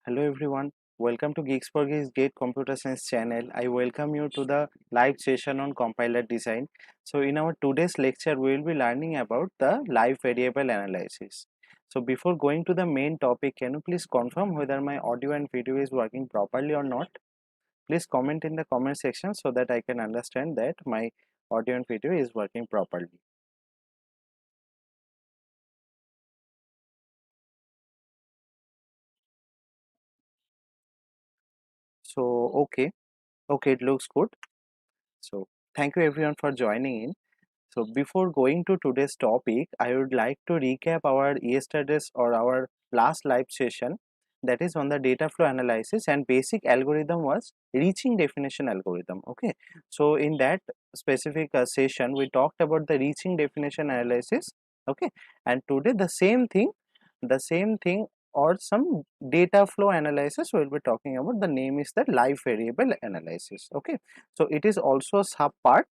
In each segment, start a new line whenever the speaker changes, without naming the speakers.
Hello everyone, welcome to GeeksforGeeks Gate Computer Science channel. I welcome you to the live session on compiler design. So in our today's lecture, we will be learning about the live variable analysis. So before going to the main topic, can you please confirm whether my audio and video is working properly or not? Please comment in the comment section so that I can understand that my audio and video is working properly. So okay, it looks good. So thank you everyone for joining in. So before going to today's topic, I would like to recap our yesterday's or our last live session, that is on the data flow analysis, and basic algorithm was reaching definition algorithm. Okay, so in that specific session we talked about the reaching definition analysis. Okay, and today the same thing or some data flow analysis we will be talking about. The name is the live variable analysis. Okay, so it is also a sub part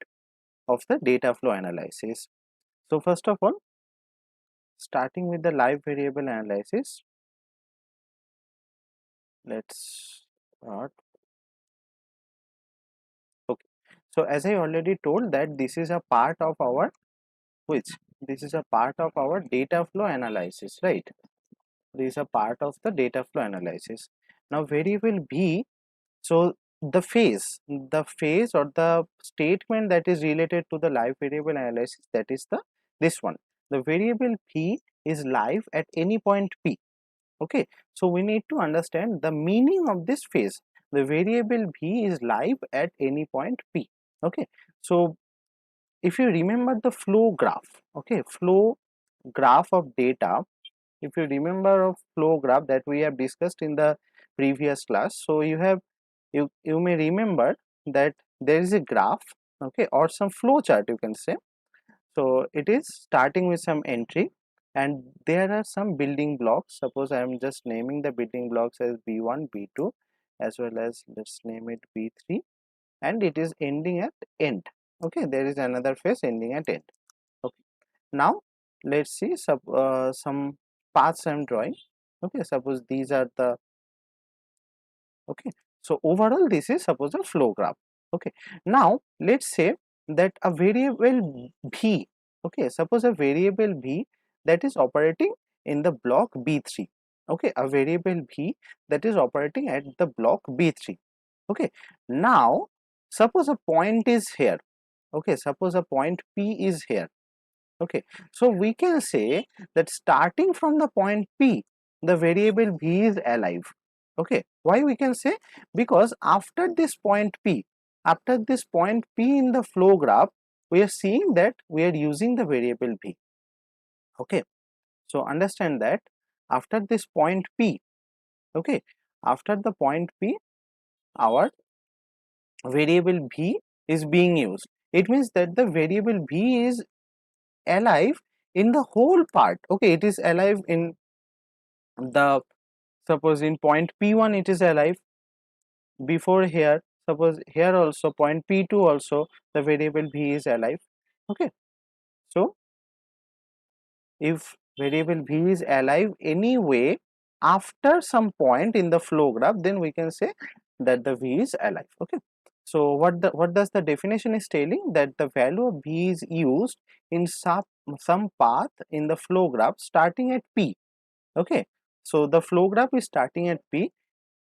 of the data flow analysis. So first of all, starting with the live variable analysis, let's start. Okay, so as I already told that this is a part of our this is a part of our data flow analysis, right? This is a part of the data flow analysis. Now variable b, so the phase or the statement that is related to the live variable analysis, that is this one. The variable p is live at any point p. Okay, so we need to understand the meaning of this phase. The variable b is live at any point p. Okay, so if you remember the flow graph, okay, flow graph of data, if you remember a flow graph that we have discussed in the previous class, so you may remember that there is a graph, okay, or some flow chart you can say. So it is starting with some entry and there are some building blocks. Suppose I am just naming the building blocks as b1, b2, as well as let's name it b3, and it is ending at end. Okay, there is another phase ending at end. Okay, now let's see some paths I am drawing. Okay, suppose these are the, okay, so overall this is suppose a flow graph. Okay, now let's say that a variable b, okay, suppose a variable b that is operating in the block b3. Okay, a variable b that is operating at the block b3. Okay, now suppose a point is here. Okay, suppose a point p is here. Okay, so we can say that starting from the point p, the variable b is alive. Okay, why we can say? Because after this point p, after this point p in the flow graph, we are seeing that we are using the variable b. Okay, so understand that after this point p, okay, after the point p, our variable b is being used. It means that the variable b is alive in the whole part. Okay, it is alive in the, suppose in point p1 it is alive before here. Suppose here also point p2 also the variable b is alive. Okay, so if variable b is alive anyway after some point in the flow graph, then we can say that the v is alive. Okay, so what does the definition is telling? That the value of b is used in some path in the flow graph starting at p. Okay, so the flow graph is starting at p,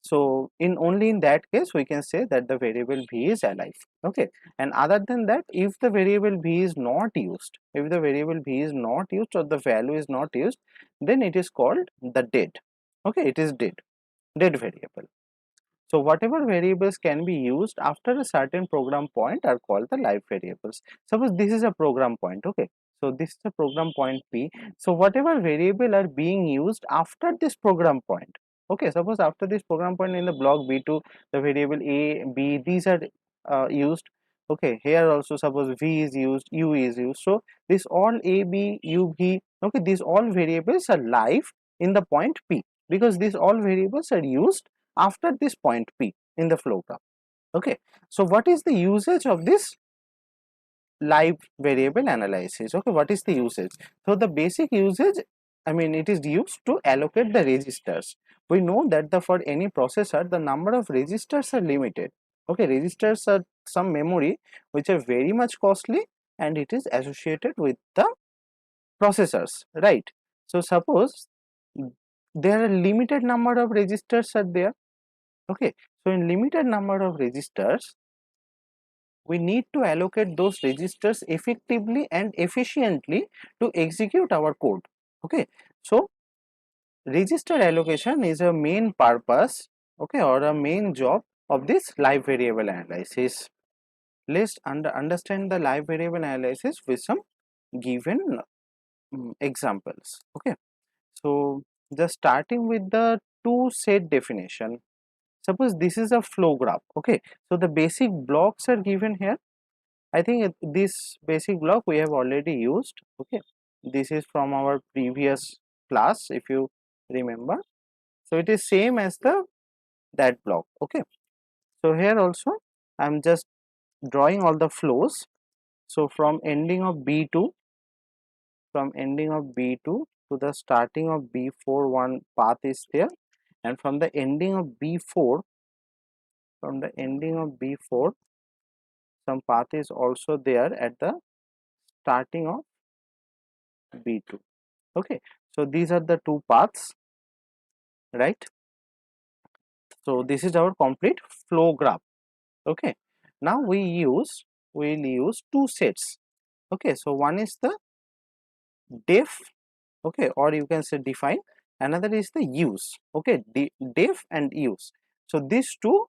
so in only in that case we can say that the variable b is alive. Okay, and other than that, if the variable b is not used, if the variable b is not used or the value is not used, then it is called the dead. Okay, it is dead variable. So whatever variables can be used after a certain program point are called the live variables. Suppose this is a program point. Okay, so this is a program point p. So whatever variable are being used after this program point. Okay, suppose after this program point in the block b2, the variable a, b, these are used. Okay, here also suppose v is used, u is used. So this all a, b, u, v. Okay, these all variables are live in the point p because these all variables are used after this point p in the flow graph. Okay, so what is the usage of this live variable analysis? Okay, what is the usage? So the basic usage, I mean, it is used to allocate the registers we know that for any processor the number of registers are limited. Okay, registers are some memory which are very much costly and it is associated with the processors, right? So suppose there are limited number of registers are there. Okay, so in limited number of registers we need to allocate those registers effectively and efficiently to execute our code. Okay, so register allocation is a main purpose, okay, or a main job of this live variable analysis. Let's understand the live variable analysis with some given examples. Okay, so just starting with the two set definition. Suppose this is a flow graph. Okay, so the basic blocks are given here. I think this basic block we have already used. Okay, this is from our previous class if you remember. So it is same as the that block. Okay, so here also I am just drawing all the flows. So from ending of B2, to the starting of B4, one path is there, and from the ending of B4, some path is also there at the starting of B2. Okay, so these are the two paths, right? So this is our complete flow graph. Okay, now we'll use two sets. Okay, so one is the def, okay, or you can say define, another is the use. Okay, def and use. So these two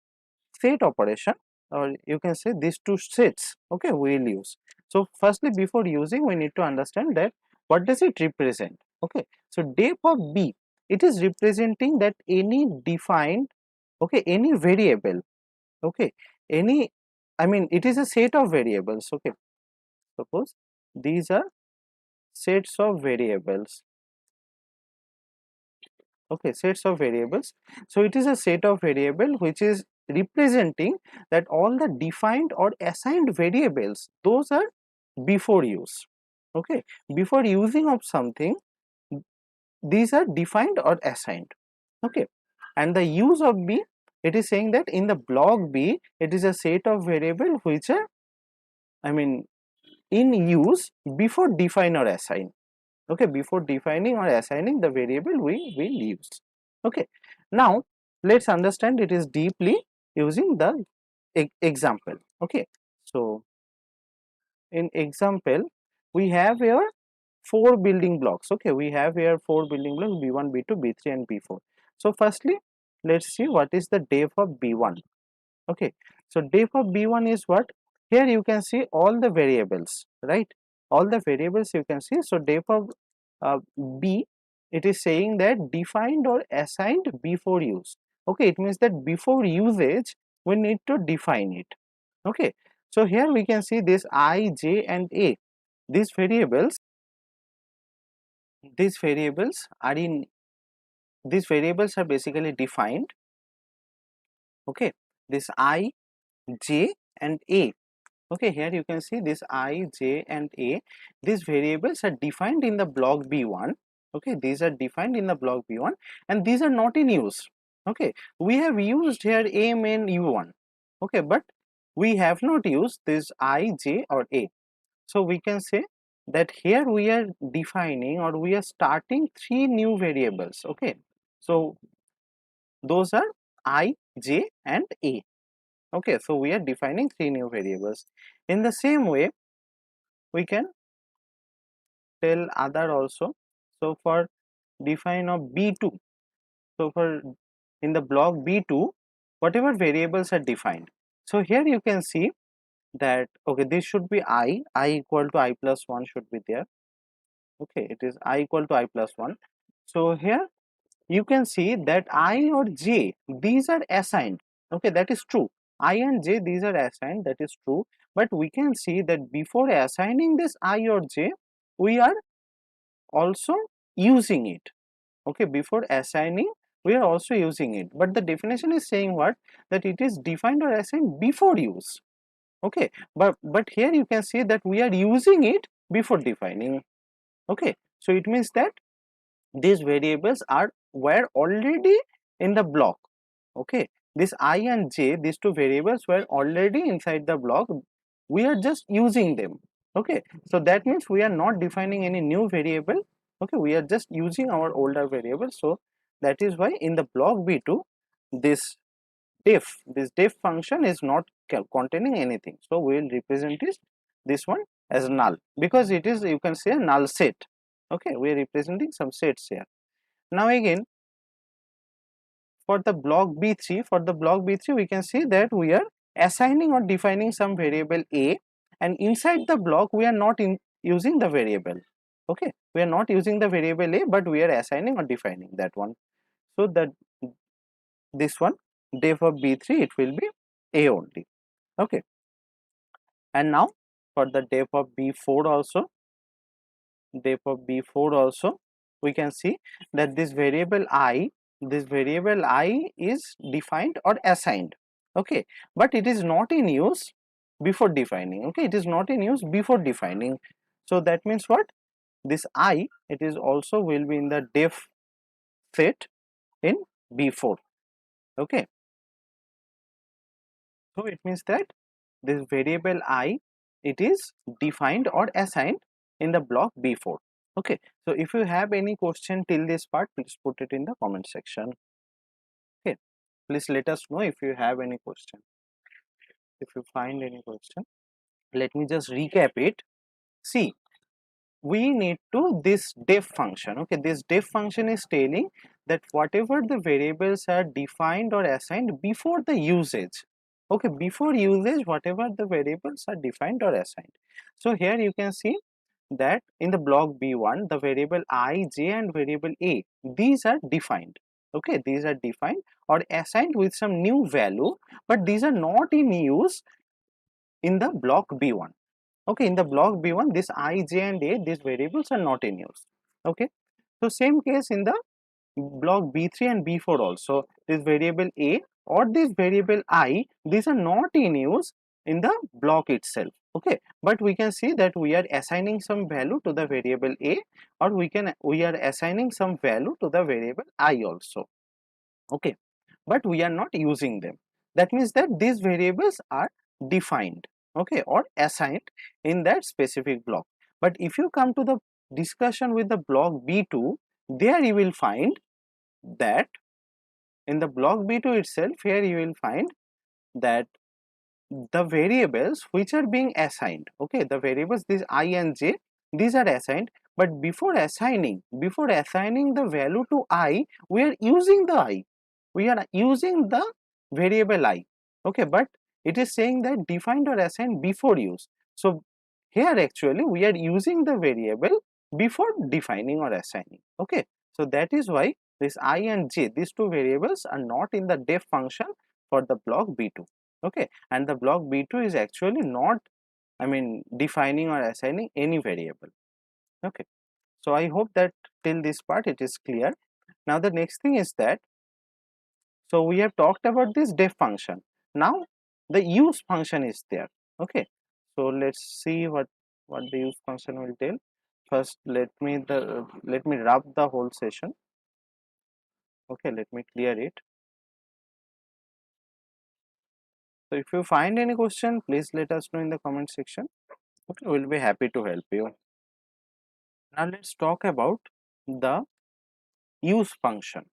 set operation, or you can say these two sets, okay, we will use. So firstly, before using, we need to understand that what does it represent. Okay, so def of B, it is representing that any defined, okay, any variable, okay, any, I mean it is a set of variables. Okay, suppose these are sets of variables. Okay, sets of variables. So it is a set of variable which is representing that all the defined or assigned variables, those are before use. Okay, before using of something, these are defined or assigned. Okay, and the use of B, it is saying that in the block B, it is a set of variable which are, I mean, in use before define or assign. Okay, before defining or assigning the variable we will use. Okay, now let's understand it is deeply using the example. Okay, so in example we have here four building blocks. Okay, we have here four building blocks, b1, b2, b3 and b4. So firstly let's see what is the def of b1. Okay, so def of b1 is what? Here you can see all the variables, right? All the variables you can see. So def of B, it is saying that defined or assigned before use. Okay, it means that before usage we need to define it. Okay, so here we can see this I, j and a. These variables are in, these variables are basically defined. Okay, this I, j and a. Okay, here you can see this I, j and a. These variables are defined in the block B1. Okay, these are defined in the block B1 and these are not in use. Okay, we have used here a main u1. Okay, but we have not used this I, j or a. So we can say that here we are defining or we are starting three new variables. Okay, so those are I, j and a. Okay, so we are defining three new variables. In the same way we can tell other also. So for define of b2, so for in the block b2 whatever variables are defined, so here you can see that okay, this should be I equal to I plus 1 should be there. Okay, it is I equal to I plus 1. So here you can see that I or j, these are assigned. Okay, that is true. I and j, these are assigned, that is true. But we can see that before assigning this I or j, we are also using it. Okay, before assigning we are also using it, but the definition is saying what? That it is defined or assigned before use. Okay, but here you can see that we are using it before defining. Okay, so it means that these variables are were already in the block. Okay, this I and j, these two variables were already inside the block, we are just using them. Okay, so that means we are not defining any new variable. Okay, we are just using our older variable. So that is why in the block b2 this def function is not containing anything, so we will represent this one as null, because it is, you can say, a null set. Okay, we are representing some sets here. Now again, for the block b3 we can see that we are assigning or defining some variable a, and inside the block we are not using the variable. Okay, we are not using the variable a, but we are assigning or defining that one. So that this one, def of b3, it will be a only. Okay, and now for the def of b4 also, we can see that this variable I is defined or assigned. Okay, but it is not in use before defining. Okay, it is not in use before defining. So that means what, this I, it is also will be in the def set in b4. Okay, so it means that this variable I, it is defined or assigned in the block b4. Okay, so if you have any question till this part, please put it in the comment section. Okay, please let us know if you have any question, if you find any question. Let me just recap it. See, we need to this def function. Okay, this def function is telling that whatever the variables are defined or assigned before the usage. Okay, before usage, whatever the variables are defined or assigned. So here you can see that in the block b1 the variable I, j and variable a, these are defined. Okay, these are defined or assigned with some new value, but these are not in use in the block b1. Okay, in the block b1 this I, j and a, these variables are not in use. Okay, so same case in the block b3 and b4 also, this variable a or this variable I, these are not in use in the block itself. Okay, but we can see that we are assigning some value to the variable a, or we are assigning some value to the variable I also. Okay, but we are not using them. That means that these variables are defined, okay, or assigned in that specific block. But if you come to the discussion with the block b2, there you will find that in the block b2 itself, here you will find that the variables which are being assigned, okay, the variables these I and j, these are assigned, but before assigning the value to I, we are using the variable I. Okay, but it is saying that defined or assigned before use. So here actually we are using the variable before defining or assigning. Okay, so that is why this I and j, these two variables are not in the def function for the block b2. Okay, and the block b2 is actually not, I mean, defining or assigning any variable. Okay, so I hope that till this part it is clear. Now the next thing is that, so we have talked about this def function. Now the use function is there. Okay, so let's see what the use function will tell. First let me wrap the whole session. Okay, let me clear it. So if you find any question, please let us know in the comment section. Okay, we'll be happy to help you. Now let's talk about the use function.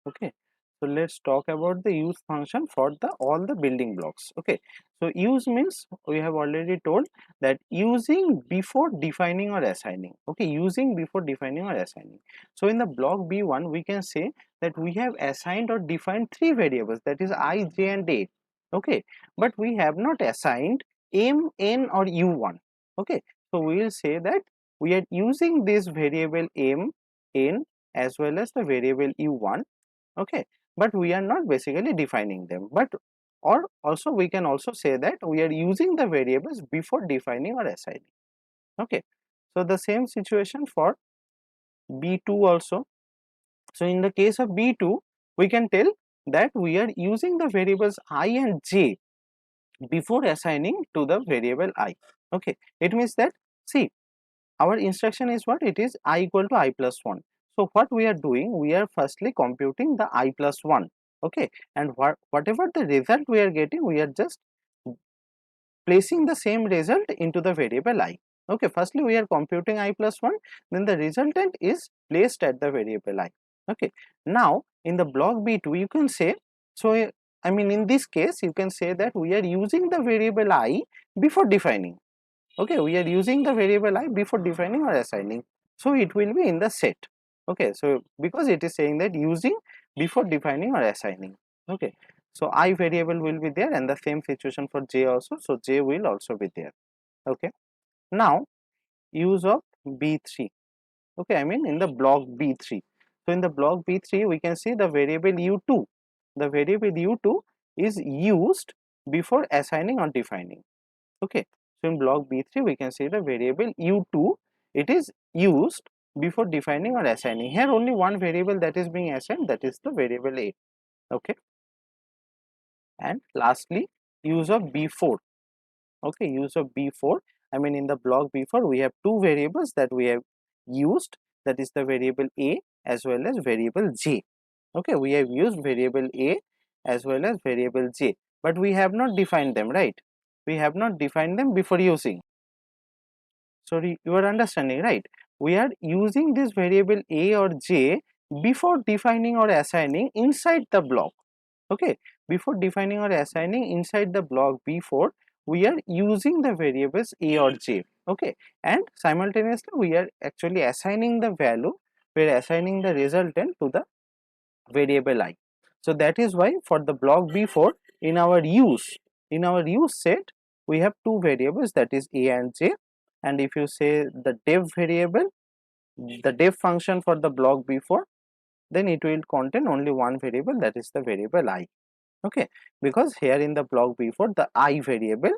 Okay, so let's talk about the use function for the all the building blocks. Okay, so use means we have already told that using before defining or assigning. Okay, using before defining or assigning. So in the block b1 we can say that we have assigned or defined three variables, that is I, j and a. Okay, but we have not assigned m, n or u1. Okay, so we will say that we are using this variable m, n as well as the variable u1. Okay, but we are not basically defining them, but or also we can also say that we are using the variables before defining or assigning. Okay, so the same situation for b2 also. So in the case of b2 we can tell that we are using the variables I and j before assigning to the variable I. Okay, it means that, see, our instruction is what, it is I equal to I plus 1. So what we are doing, we are firstly computing the I plus 1, okay, and whatever the result we are getting, we are just placing the same result into the variable I. Okay, firstly we are computing I plus 1, then the resultant is placed at the variable I. Okay, now in the block B2 you can say, so I mean in this case you can say that we are using the variable I before defining. Okay, we are using the variable I before defining or assigning, so it will be in the set. Okay, so because it is saying that using before defining or assigning. Okay, so I variable will be there, and the same situation for j also, so j will also be there. Okay, now use of b3. Okay, I mean in the block b3. So in the block b3 we can see the variable u2, the variable u2 is used before assigning or defining. Okay, so in block B3 we can see the variable u2, it is used before defining or assigning. Here only one variable that is being assigned, that is the variable a. Okay, and lastly use of b4. Okay, use of b4, I mean in the block b4 we have two variables that we have used, that is the variable a as well as variable j. Okay, we have used variable a as well as variable j, but we have not defined them, right? We have not defined them before using. Sorry, you are understanding, right? We are using this variable a or j before defining or assigning inside the block. Okay, before defining or assigning inside the block b4 we are using the variables a or j. Okay, and simultaneously we are actually assigning the value, we are assigning the resultant to the variable I. So that is why for the block b4 in our use set we have two variables, that is a and j, and if you say the def variable, the def function for the block b4, then it will contain only one variable, that is the variable I. Okay, because here in the block b4 the I variable,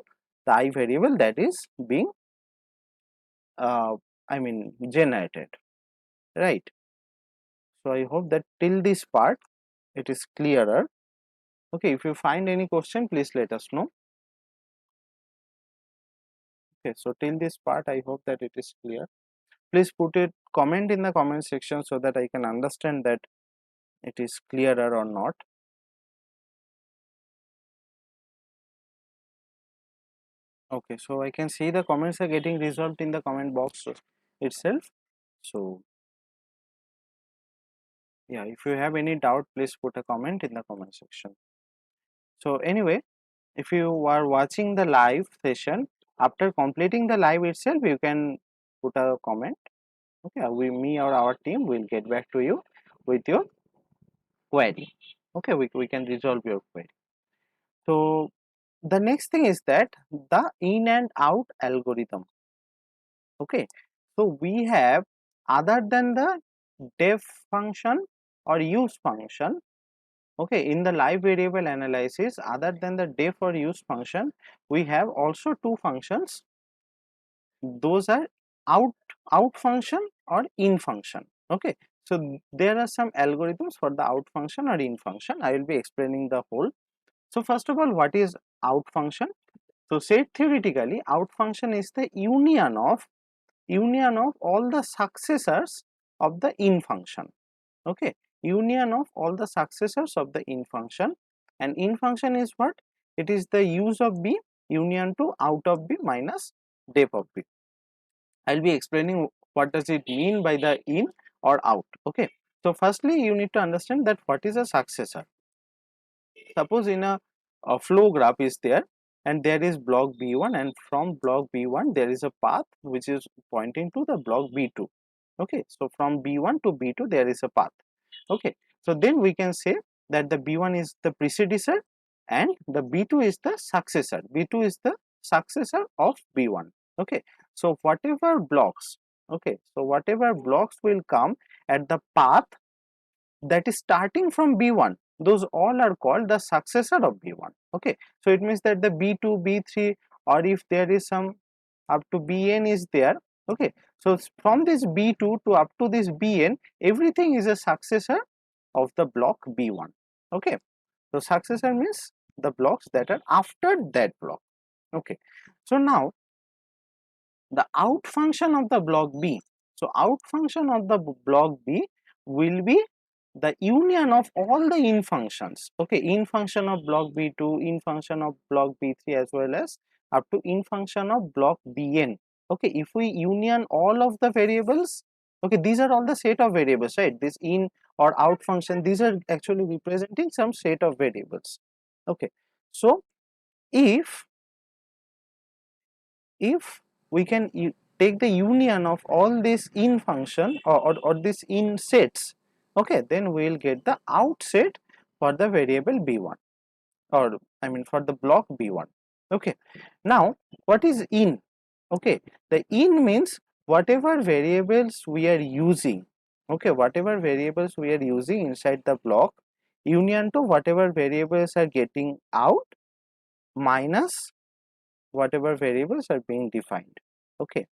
that is being I mean generated, right? So I hope that till this part it is clearer. Okay, if you find any question please let us know. Okay, so till this part I hope that it is clear. Please put it comment in the comment section so that I can understand that it is clearer or not. Okay, so I can see the comments are getting resolved in the comment box itself. So yeah, if you have any doubt please put a comment in the comment section. So anyway, if you are watching the live session, after completing the live itself you can put a comment. Okay, me or our team will get back to you with your query. Okay, we can resolve your query. So the next thing is that the in and out algorithm. Okay, so we have, other than the def function or use function, okay, in the live variable analysis, other than the def or use function we have also two functions, those are out function or in function. Okay, so there are some algorithms for the out function or in function. I will be explaining the whole. So first of all, what is out function? So said theoretically, out function is the union of all the successors of the in function. Okay, union of all the successors of the in function, and in function is what? It is the use of b union to out of b minus def of b. I will be explaining what does it mean by the in or out. Okay, so firstly you need to understand that what is a successor. Suppose in a flow graph is there, and there is block b1, and from block b1 there is a path which is pointing to the block b2. Okay, so from b1 to b2 there is a path. Okay, so then we can say that the b1 is the predecessor and the b2 is the successor. B2 is the successor of b1. Okay, so whatever blocks, okay, so whatever blocks will come at the path that is starting from b1, those all are called the successor of b1. Okay, so it means that the b2, b3, or if there is some up to bn is there. Okay, so from this b2 to up to this bn, everything is a successor of the block b1. Okay, so successor means the blocks that are after that block. Okay, so now the out function of the block b, so out function of the block b will be the union of all the in functions. Okay, in function of block B2, in function of block B3, as well as up to in function of block Bn. Okay, if we union all of the variables, okay, these are all the set of variables, right? This in or out function, these are actually representing some set of variables. Okay, so if we can take the union of all this in function or this in sets, okay, then we will get the out set for the variable b1, or I mean for the block b1. Okay, now what is in? Okay, the in means whatever variables we are using, okay, whatever variables we are using inside the block, union to whatever variables are getting out minus whatever variables are being defined. Okay,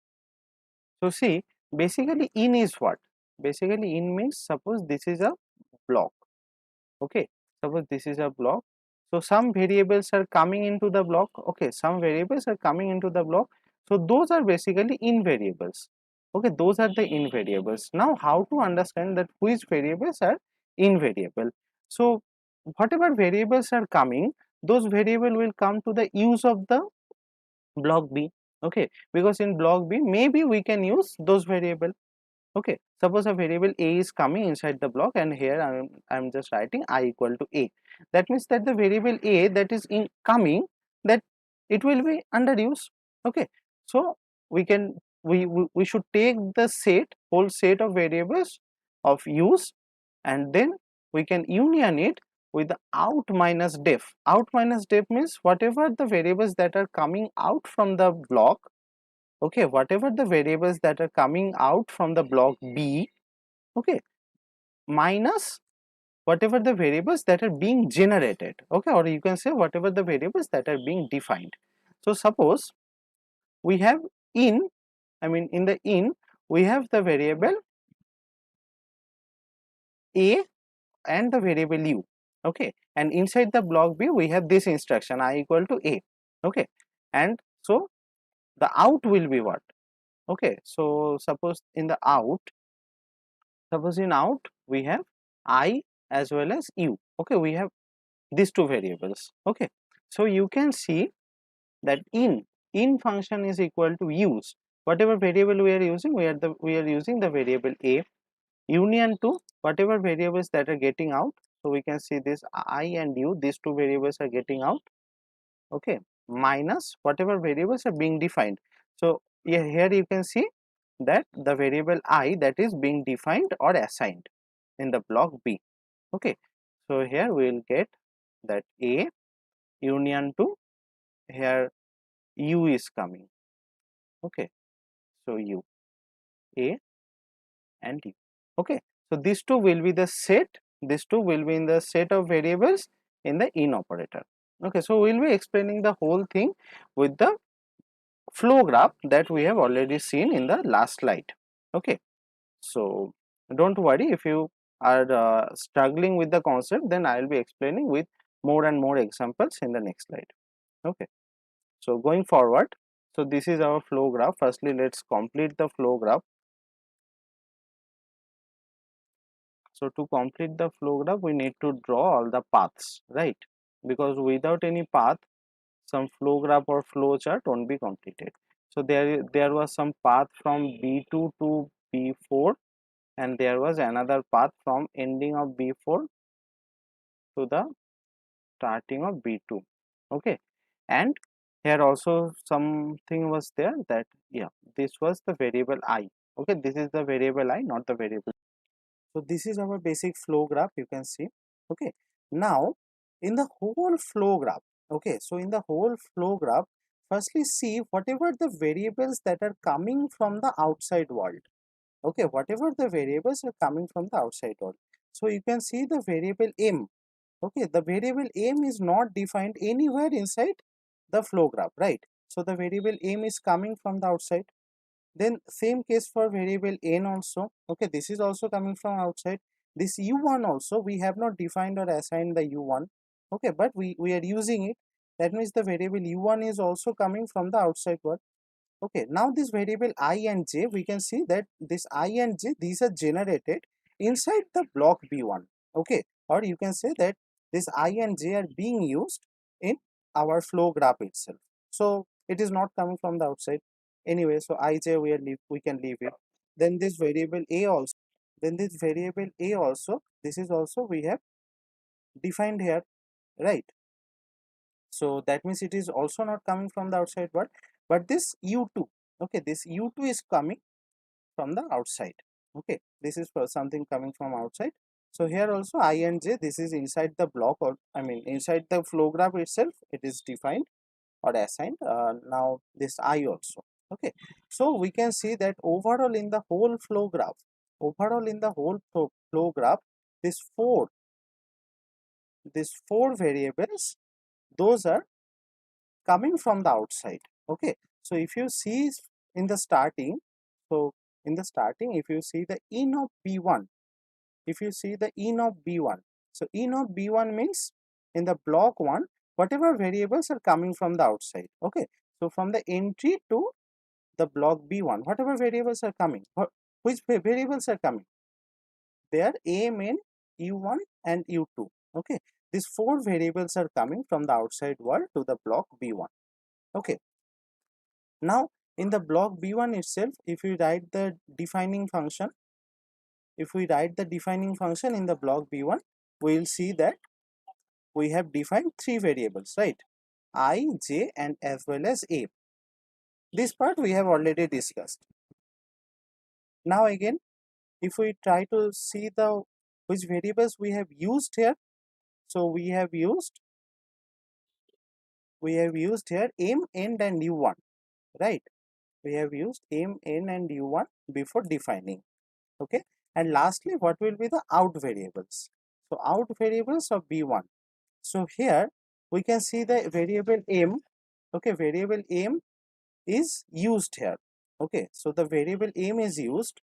so see, basically in is what? Basically in means, suppose this is a block. Okay, suppose this is a block, so some variables are coming into the block. Okay, some variables are coming into the block, so those are basically in variables. Okay, those are the in variables. Now how to understand that which variables are in variable? So whatever variables are coming, those variable will come to the use of the block B. Okay, because in block B maybe we can use those variable. Okay, suppose a variable a is coming inside the block, and here I'm just writing I equal to a. That means that the variable a that is in coming, that it will be under use. Okay, so we can we should take the set, whole set of variables of use, and then we can union it with the out minus def. Out minus def means whatever the variables that are coming out from the block, okay, whatever the variables that are coming out from the block B, okay, minus whatever the variables that are being generated, okay, or you can say whatever the variables that are being defined. So suppose we have in, I mean in the in we have the variable a and the variable u, okay, and inside the block B we have this instruction I equal to a, okay, and so the out will be what? Okay, so suppose in the out, suppose in out we have I as well as u. Okay, we have these two variables. Okay, so you can see that in function is equal to use whatever variable we are using. We are using the variable a, union to whatever variables that are getting out. So we can see this I and u, these two variables are getting out. Okay, minus whatever variables are being defined. So yeah, here you can see that the variable I that is being defined or assigned in the block B. Okay, so here we will get that a union to, here u is coming. Okay, so u, a and u. Okay, so these two will be the set, these two will be in the set of variables in the in operator. Okay, so we will be explaining the whole thing with the flow graph that we have already seen in the last slide. Okay, so don't worry, if you are struggling with the concept, then I will be explaining with more and more examples in the next slide. Okay, so going forward, so this is our flow graph. Firstly, let's complete the flow graph. So to complete the flow graph, we need to draw all the paths, right? Because without any path, some flow graph or flow chart won't be completed. So there was some path from B2 to B4, and there was another path from ending of B4 to the starting of B2. Okay, and here also something was there, that yeah, this was the variable I. Okay, this is the variable I, not the variable. So this is our basic flow graph, you can see. Okay, now in the whole flow graph, okay, so in the whole flow graph, firstly see whatever the variables that are coming from the outside world. Okay, whatever the variables are coming from the outside world. So you can see the variable m. Okay, the variable m is not defined anywhere inside the flow graph, right? So the variable m is coming from the outside. Then same case for variable n also. Okay, this is also coming from outside. This u1 also we have not defined or assigned the u1. Okay, but we are using it. That means the variable u1 is also coming from the outside world. Okay, now this variable I and j, we can see that this I and j, these are generated inside the block B1. Okay, or you can say that this I and j are being used in our flow graph itself. So it is not coming from the outside anyway. So ij we can leave it. Then this variable a also. Then this variable a also. This is also we have defined here, right? So that means it is also not coming from the outside world, but this u2. Okay, this u2 is coming from the outside. Okay, this is for something coming from outside. So here also I and j, this is inside the block, or I mean inside the flow graph itself, it is defined or assigned. Now this I also. Okay, so we can see that overall in the whole flow graph, flow graph, this four variables, those are coming from the outside. Okay, so if you see in the starting, so in the starting, if you see the in of b1, if you see the in of b1, so in of b1 means in the block 1 whatever variables are coming from the outside. Okay, so from the entry to the block b1, whatever variables are coming, which variables are coming, they are a main, u1 and u2. Okay, these four variables are coming from the outside world to the block b1. Okay, now in the block b1 itself, if we write the defining function, in the block b1, we will see that we have defined three variables, right? I, j and as well as a. This part we have already discussed. Now again, if we try to see the which variables we have used here, so we have used here m, n and u1, right? We have used m, n and u1 before defining. Okay, and lastly what will be the out variables? So out variables of b1. So here we can see the variable m. Okay, variable m is used here. Okay, so the variable m is used.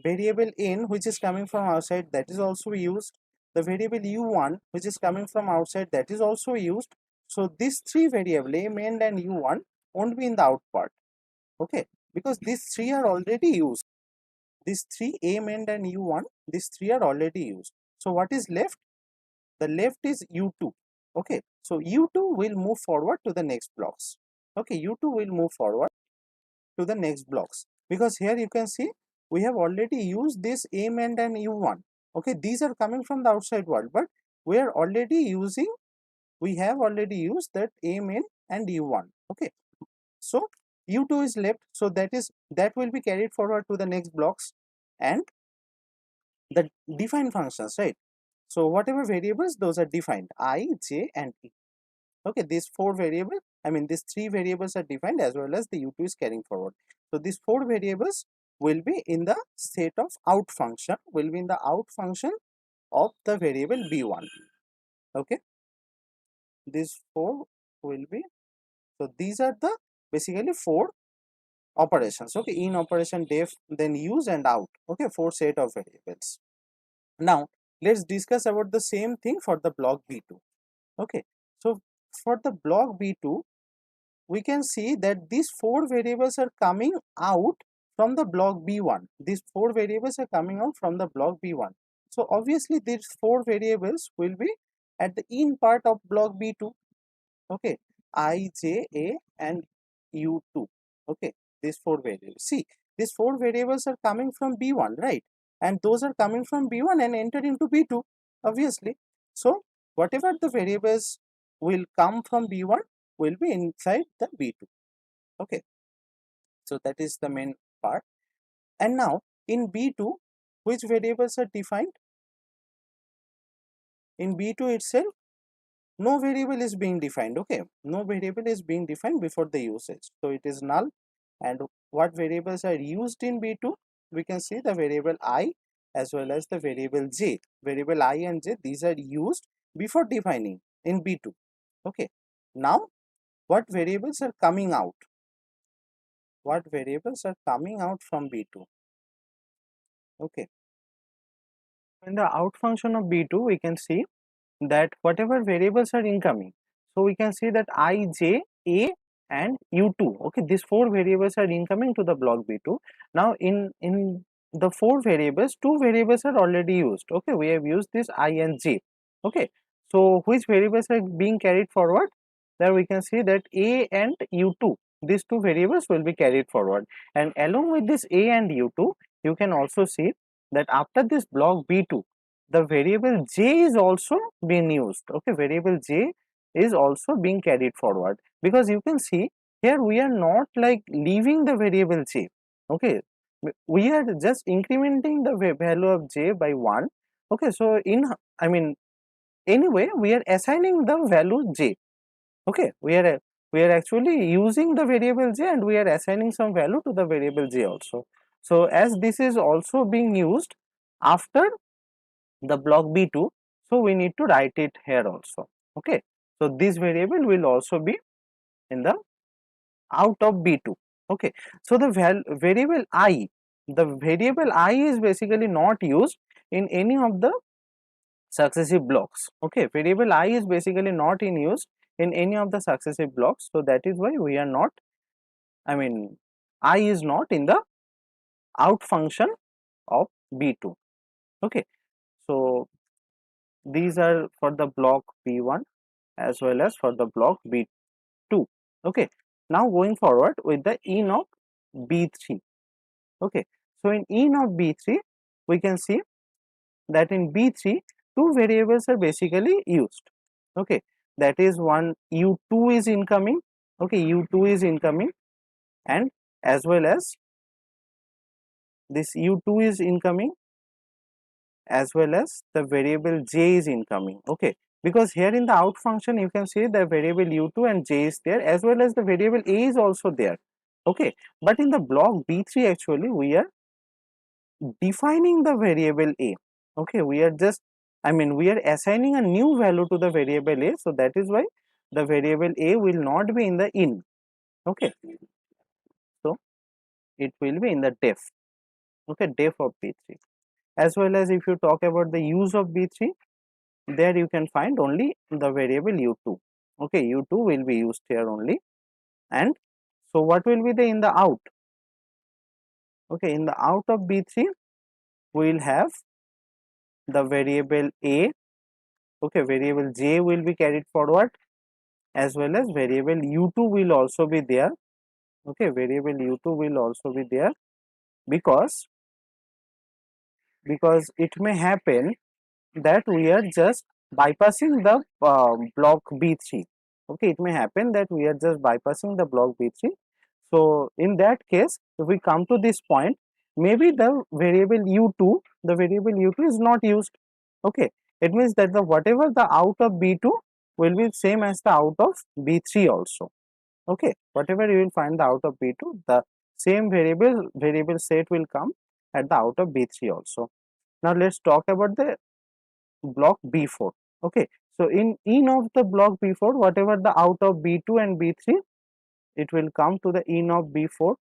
Variable n, which is coming from outside, that is also used. The variable u1, which is coming from outside, that is also used. So these three variables, m, n and u1, won't be in the out part. Okay, because these three are already used. These three, m, n and u1, these three are already used. So what is left? The left is u2. Okay, so u2 will move forward to the next blocks. Okay, u2 will move forward to the next blocks, because here you can see we have already used this m, n and u1. Okay, these are coming from the outside world, but we have already used that m, n and u1. Okay, so u2 is left, so that will be carried forward to the next blocks and the defined functions, right? So whatever variables, those are defined, I, j and e. Okay, these four variables, I mean these three variables are defined, as well as the u2 is carrying forward. So these four variables will be in the set of out function, of the variable b1. Okay, these four will be, so these are the basically four operations. Okay, in, operation, def, then use and out. Okay, four set of variables. Now let's discuss about the same thing for the block b2. Okay, so for the block b2, we can see that these four variables are coming out from the block b1. These four variables are coming out from the block b1. So obviously these four variables will be at the in part of block b2. Okay, I, j, a and u2. Okay, these four variables. See, these four variables are coming from b1, right? And those are coming from b1 and enter into b2, obviously. So whatever the variables will come from b1 will be inside the b2. Okay, so that is the main part. And now in b2, which variables are defined? In b2 itself, no variable is being defined. Okay, no variable is being defined before the usage, so it is null. And what variables are used in b2? We can see the variable I as well as the variable j. Variable I and j, these are used before defining in b2. Okay, now what variables are coming out? What variables are coming out from b2? Okay, in the out function of b2, we can see that whatever variables are incoming, so we can see that I, j, a and u2. Okay, these four variables are incoming to the block b2. Now in the four variables, two variables are already used. Okay, we have used this I and j. Okay, so which variables are being carried forward? There we can see that a and u2, these two variables will be carried forward, and along with this a and u2, you can also see that after this block b2, the variable j is also being used. Okay, variable j is also being carried forward, because you can see here we are not like leaving the variable j. Okay, we are just incrementing the value of j by 1. Okay, so I mean, anyway, we are assigning the value j. Okay, we are actually using the variable j, and we are assigning some value to the variable j also. So as this is also being used after the block b2, so we need to write it here also. Okay, so this variable will also be in the out of b2. Okay, so the variable I, the variable I is basically not used in any of the successive blocks. Okay, variable I is basically not in use in any of the successive blocks, so that is why we are not, I mean, I is not in the out function of b2. Okay, so these are for the block b1 as well as for the block b2. Okay, now going forward with the in of b3. Okay, so in of b3, we can see that in b3 two variables are basically used. Okay, that is one u2 is incoming. Okay, u2 is incoming, and as well as this u2 is incoming, as well as the variable j is incoming. Okay, because here in the out function you can see the variable u2 and j is there, as well as the variable a is also there. Okay, but in the block b3 actually we are defining the variable a. Okay, we are just, I mean, we are assigning a new value to the variable a, so that is why the variable a will not be in the in. Okay, so it will be in the def. Okay, def of b3. As well as if you talk about the use of b3, there you can find only the variable u2. Okay, u2 will be used here only, and so what will be the in the out? Okay, in the out of b3 we will have the variable a. Okay, variable j will be carried forward, as well as variable u2 will also be there. Okay, variable u2 will also be there, because it may happen that we are just bypassing the block b3. Okay, it may happen that we are just bypassing the block b3. So in that case, if we come to this point, maybe the variable u2 is not used. Okay, it means that the whatever the out of b2 will be same as the out of b3 also. Okay, whatever you will find the out of b2, the same variable set will come at the out of b3 also. Now let's talk about the block b4. Okay, so in of the block b4, whatever the out of b2 and b3, it will come to the in of b4.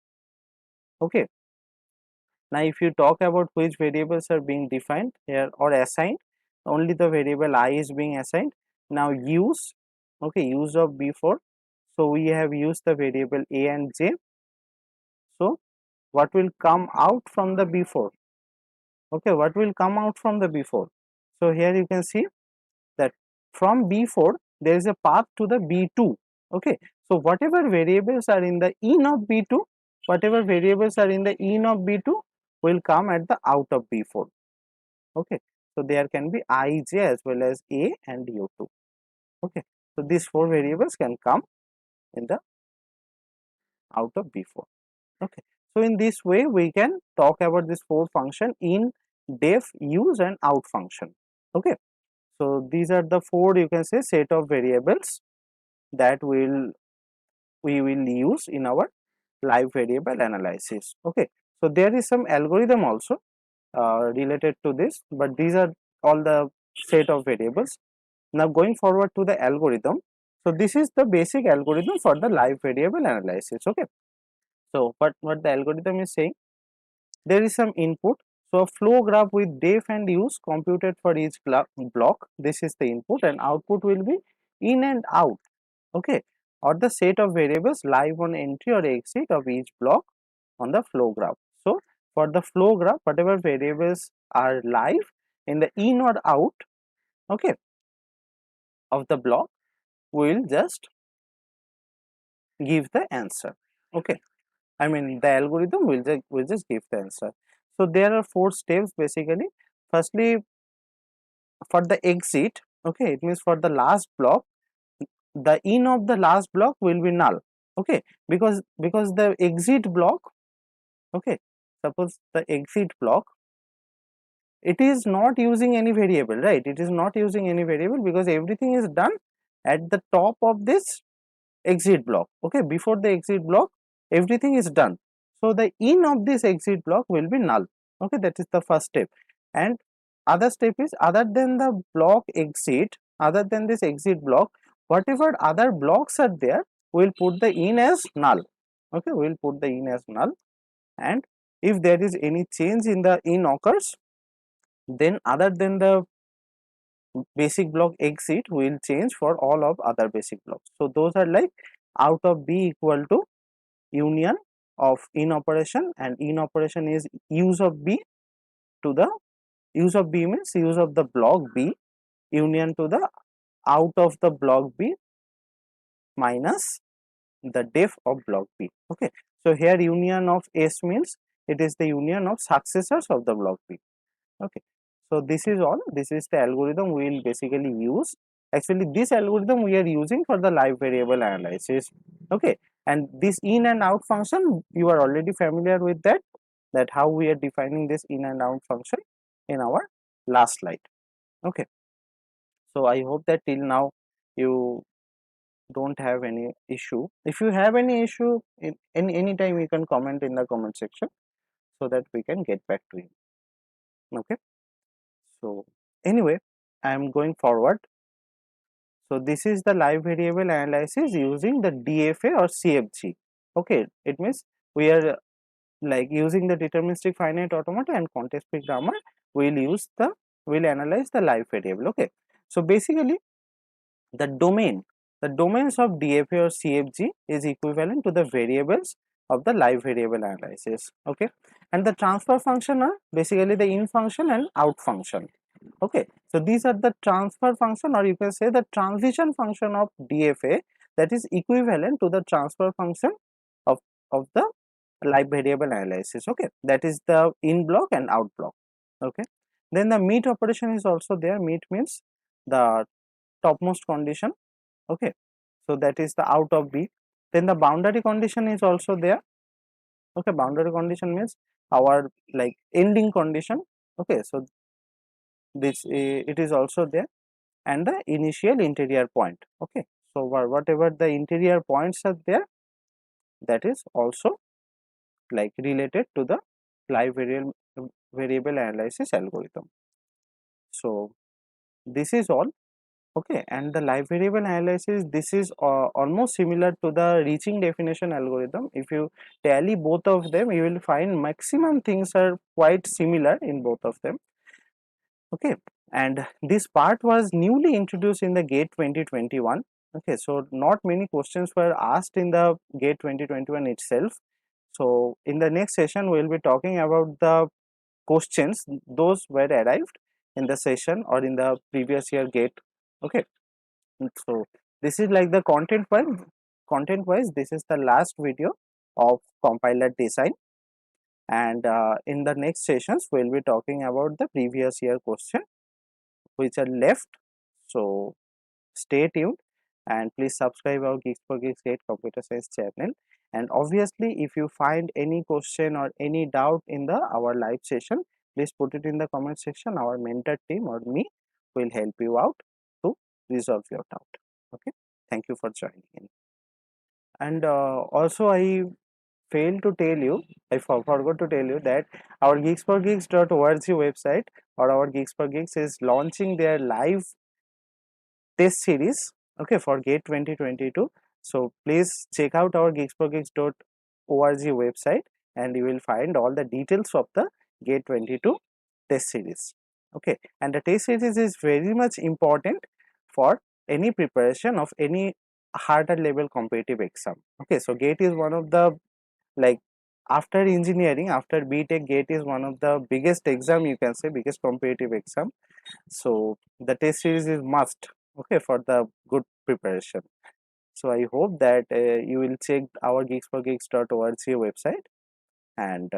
Okay, now if you talk about which variables are being defined here or assigned, only the variable I is being assigned. Now use, okay, use of b4, so we have used the variable a and j. So what will come out from the b4? Okay, what will come out from the b4? So here you can see that from b4 there is a path to the b2. Okay, so whatever variables are in the in of b2, whatever variables are in the in of b2 will come at the out of b4. Okay, so there can be I, j as well as a and u2. Okay, so these four variables can come in the out of b4. Okay, so in this way we can talk about this four function: in, def, use and out function. Okay, so these are the four, you can say, set of variables that we will use in our live variable analysis. Okay, so there is some algorithm also related to this, but these are all the set of variables. Now going forward to the algorithm, so this is the basic algorithm for the live variable analysis. Okay, so what the algorithm is saying, there is some input, so a flow graph with def and use computed for each block, this is the input, and output will be in and out. Okay, or the set of variables live on entry or exit of each block on the flow graph. So for the flow graph, whatever variables are live in the in or out, okay, of the block, we will just give the answer. Okay, I mean the algorithm will just give the answer. So there are 4 steps basically. Firstly, for the exit, okay, it means for the last block, the in of the last block will be null. Okay, because the exit block, okay, suppose the exit block, it is not using any variable, right? It is not using any variable because everything is done at the top of this exit block. Okay, before the exit block everything is done, so the in of this exit block will be null. Okay, that is the first step. And other step is, other than the block exit, other than this exit block, whatever other blocks are there, we'll put the in as null. Okay, we'll put the in as null, and if there is any change in the in occurs, then other than the basic block exit, we will change for all of other basic blocks. So those are like out of b equal to union of in operation, and in operation is use of b to the use of b means use of the block b union to the out of the block b minus the def of block b. Okay, so here union of s means it is the union of successors of the block b. Okay, so this is all, this is the algorithm we will basically use. Actually this algorithm we are using for the live variable analysis. Okay, and this in and out function, you are already familiar with that, that how we are defining this in and out function in our last slide. Okay, so I hope that till now you don't have any issue. If you have any issue in any time, you can comment in the comment section so that we can get back to you. Okay, so anyway, I am going forward. So this is the live variable analysis using the DFA or CFG. Okay, it means we are like using the deterministic finite automata and context free grammar. We'll analyze the live variable. Okay, so basically the domains of DFA or CFG is equivalent to the variables of the live variable analysis. Okay, and the transfer function are basically the in function and out function. Okay, so these are the transfer function, or you can say the transition function of DFA, that is equivalent to the transfer function of the live variable analysis. Okay, that is the in block and out block. Okay, then the meet operation is also there. Meet means the topmost condition. Okay, so that is the out of b. Then the boundary condition is also there. Okay, boundary condition means our like ending condition. Okay, so this it is also there, and the initial interior point. Okay, so whatever the interior points are there, that is also like related to the live variable analysis algorithm. So this is all. Okay, and the live variable analysis, this is almost similar to the reaching definition algorithm. If you tally both of them, you will find maximum things are quite similar in both of them. Okay, and this part was newly introduced in the GATE 2021. Okay, so not many questions were asked in the GATE 2021 itself. So in the next session we will be talking about the questions those were arrived in the session or in the previous year GATE. Okay, so this is like the content wise this is the last video of compiler design, and in the next sessions we will be talking about the previous year question which are left. So stay tuned and please subscribe our GeeksforGeeks Great Computer Science channel. And obviously, if you find any question or any doubt in the our live session, please put it in the comment section. Our mentor team or me will help you out to resolve your doubt. Okay, thank you for joining in. And also, I failed to tell you, I forgot to tell you that our geeksforgeeks.org website or our GeeksforGeeks is launching their live test series, okay, for GATE 2022. So please check out our geeksforgeeks.org website and you will find all the details of the GATE 22 test series. Okay, and the test series is very much important for any preparation of any harder level competitive exam. Okay, so GATE is one of the like after engineering, after BTech, GATE is one of the biggest exam, you can say, biggest competitive exam. So the test series is must, okay, for the good preparation. So I hope that you will check our geeksforgeeks.org website, and